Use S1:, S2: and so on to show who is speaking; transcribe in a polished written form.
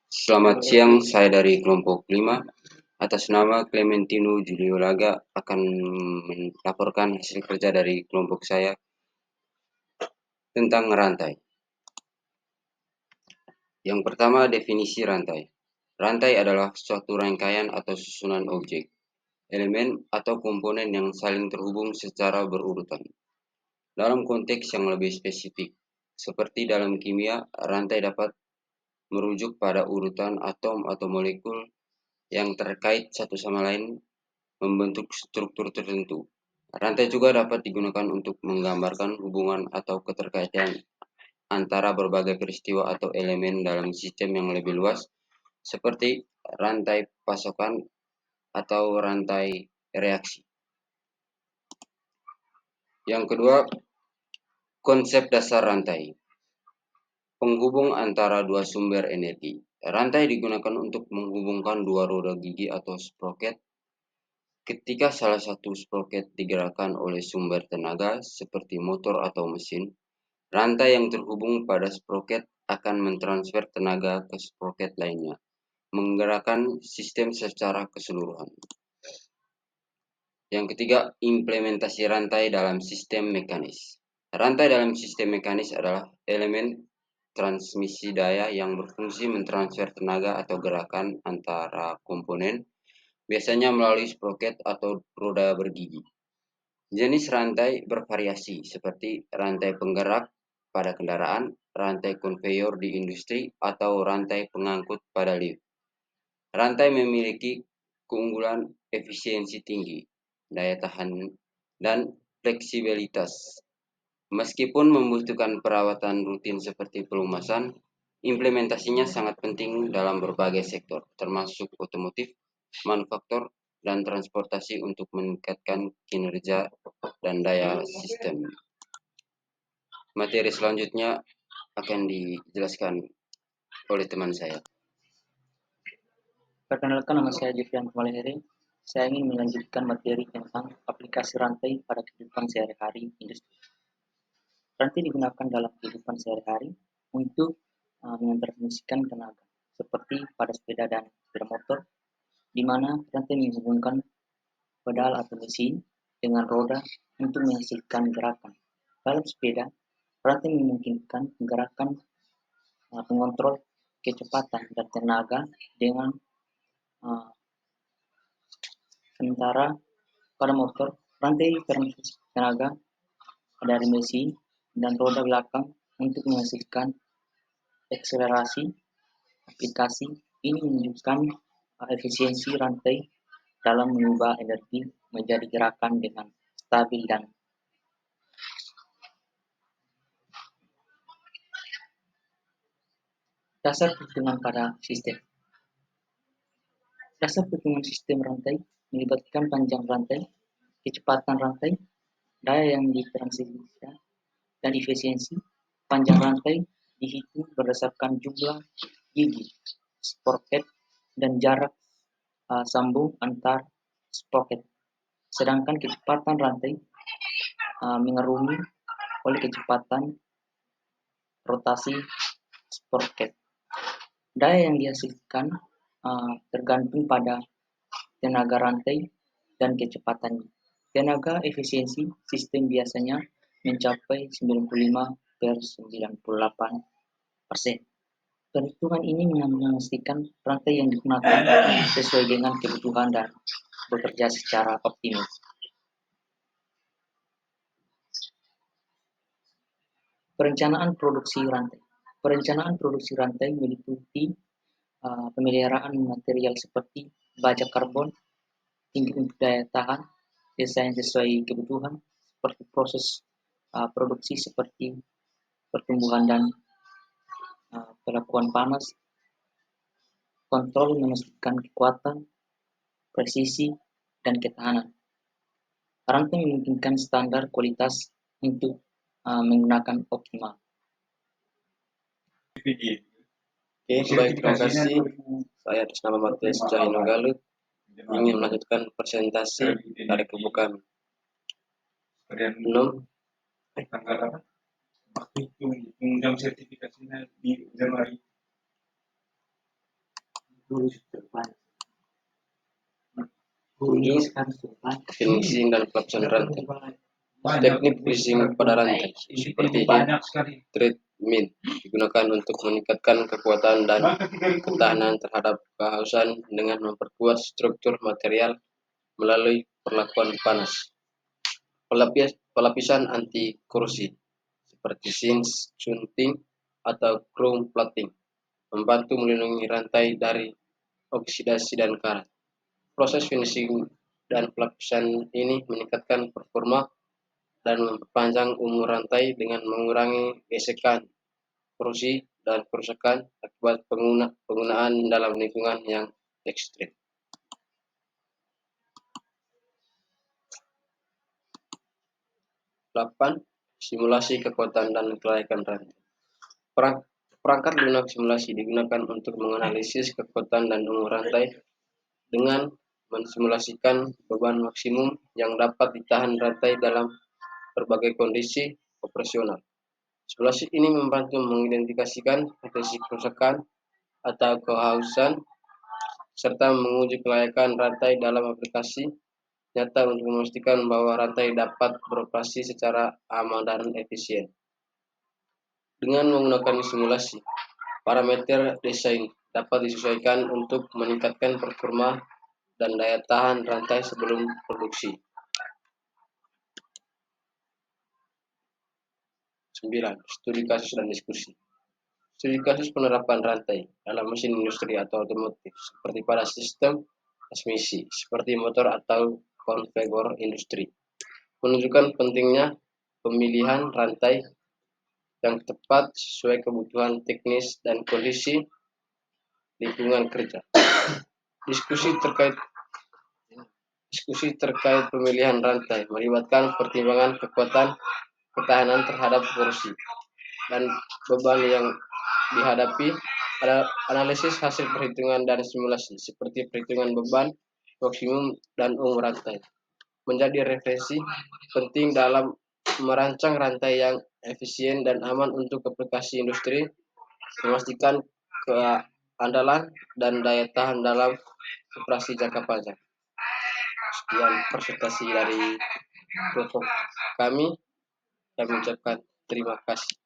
S1: Selamat siang, saya dari kelompok 5. Atas nama Clementino Julio Laga akan melaporkan hasil kerja dari kelompok saya tentang rantai. Yang pertama, definisi rantai. Rantai adalah suatu rangkaian atau susunan objek, elemen atau komponen yang saling terhubung secara berurutan. Dalam konteks yang lebih spesifik, seperti dalam kimia, rantai dapat merujuk pada urutan atom atau molekul yang terkait satu sama lain membentuk struktur tertentu. Rantai juga dapat digunakan untuk menggambarkan hubungan atau keterkaitan antara berbagai peristiwa atau elemen dalam sistem yang lebih luas, seperti rantai pasokan atau rantai reaksi. Yang kedua, konsep dasar rantai. Penghubung antara dua sumber energi. Rantai digunakan untuk menghubungkan dua roda gigi atau sproket. Ketika salah satu sproket digerakkan oleh sumber tenaga seperti motor atau mesin, rantai yang terhubung pada sproket akan mentransfer tenaga ke sproket lainnya, menggerakkan sistem secara keseluruhan. Yang ketiga, implementasi rantai dalam sistem mekanis. Rantai dalam sistem mekanis adalah elemen transmisi daya yang berfungsi mentransfer tenaga atau gerakan antara komponen, biasanya melalui sproket atau roda bergigi. Jenis rantai bervariasi seperti rantai penggerak pada kendaraan, rantai konveyor di industri, atau rantai pengangkut pada lift. Rantai memiliki keunggulan efisiensi tinggi, daya tahan, dan fleksibilitas. Meskipun membutuhkan perawatan rutin seperti pelumasan, implementasinya sangat penting dalam berbagai sektor, termasuk otomotif, manufaktur, dan transportasi untuk meningkatkan kinerja dan daya sistem. Materi selanjutnya akan dijelaskan oleh teman saya.
S2: Perkenalkan, nama saya Jeffrian Kumaleheri. Saya ingin melanjutkan materi tentang aplikasi rantai pada kehidupan sehari-hari industri. Rantai digunakan dalam kehidupan sehari-hari untuk mentransmisikan tenaga, seperti pada sepeda dan sepeda motor, di mana rantai menghubungkan pedal atau mesin dengan roda untuk menghasilkan gerakan. Dalam sepeda, rantai memungkinkan gerakan pengontrol kecepatan dan tenaga dengan sementara pada motor, rantai transmisi tenaga dari mesin dan roda belakang untuk menghasilkan akselerasi. Aplikasi ini menunjukkan efisiensi rantai dalam mengubah energi menjadi gerakan dengan stabil dan dasar perhitungan pada sistem. Dasar perhitungan sistem rantai melibatkan panjang rantai, kecepatan rantai, daya yang ditransmisikan, dan efisiensi. Panjang rantai dihitung berdasarkan jumlah gigi, sproket, dan jarak sambung antar sproket. Sedangkan kecepatan rantai mengarungi oleh kecepatan rotasi sproket. Daya yang dihasilkan tergantung pada tenaga rantai dan kecepatannya. Tenaga efisiensi sistem biasanya mencapai 95/98%. Perhitungan ini memastikan rantai yang digunakan sesuai dengan kebutuhan dan bekerja secara optimal. Perencanaan produksi rantai. Perencanaan produksi rantai meliputi pemeliharaan material seperti baja karbon, tinggi untuk daya tahan, desain sesuai kebutuhan, seperti proses produksi seperti pertumbuhan dan pelakuan panas, kontrol memastikan kekuatan, presisi, dan ketahanan. Rantai memungkinkan standar kualitas untuk menggunakan optimal.
S1: Baik, terima kasih. Saya atas nama Matias Cahino Galut ingin melanjutkan presentasi dari kelompok kami. 6.
S3: waktu itu jam sertifikasinya di Januari
S1: 7. Finishing dan pelapisan rantai. Teknik finishing pada rantai seperti heat treatment digunakan untuk meningkatkan kekuatan dan ketahanan terhadap kehausan dengan memperkuat struktur material melalui perlakuan panas. Pelapisan anti korosif seperti shunting atau chrome plating membantu melindungi rantai dari oksidasi dan karat. Proses finishing dan pelapisan ini meningkatkan performa dan memperpanjang umur rantai dengan mengurangi gesekan, korosi, dan kerusakan akibat penggunaan dalam lingkungan yang ekstrim. 8. Simulasi kekuatan dan kelayakan rantai. Perangkat lunak simulasi digunakan untuk menganalisis kekuatan dan umur rantai dengan mensimulasikan beban maksimum yang dapat ditahan rantai dalam berbagai kondisi operasional. Simulasi ini membantu mengidentifikasikan potensi kerusakan atau kehausan serta menguji kelayakan rantai dalam aplikasi nyata untuk memastikan bahwa rantai dapat beroperasi secara aman dan efisien. Dengan menggunakan simulasi, parameter desain dapat disesuaikan untuk meningkatkan performa dan daya tahan rantai sebelum produksi. 9. Studi kasus dan diskusi. Studi kasus penerapan rantai dalam mesin industri atau otomotif seperti pada sistem transmisi seperti motor atau konvektor industri menunjukkan pentingnya pemilihan rantai yang tepat sesuai kebutuhan teknis dan kondisi lingkungan kerja. Diskusi terkait pemilihan rantai melibatkan pertimbangan kekuatan ketahanan terhadap korosi dan beban yang dihadapi. Ada analisis hasil perhitungan dan simulasi seperti perhitungan beban maksimum dan umur rantai menjadi referensi penting dalam merancang rantai yang efisien dan aman untuk aplikasi industri, memastikan keandalan dan daya tahan dalam operasi jangka panjang. Sekian presentasi dari kelompok kami. Kami ucapkan terima kasih.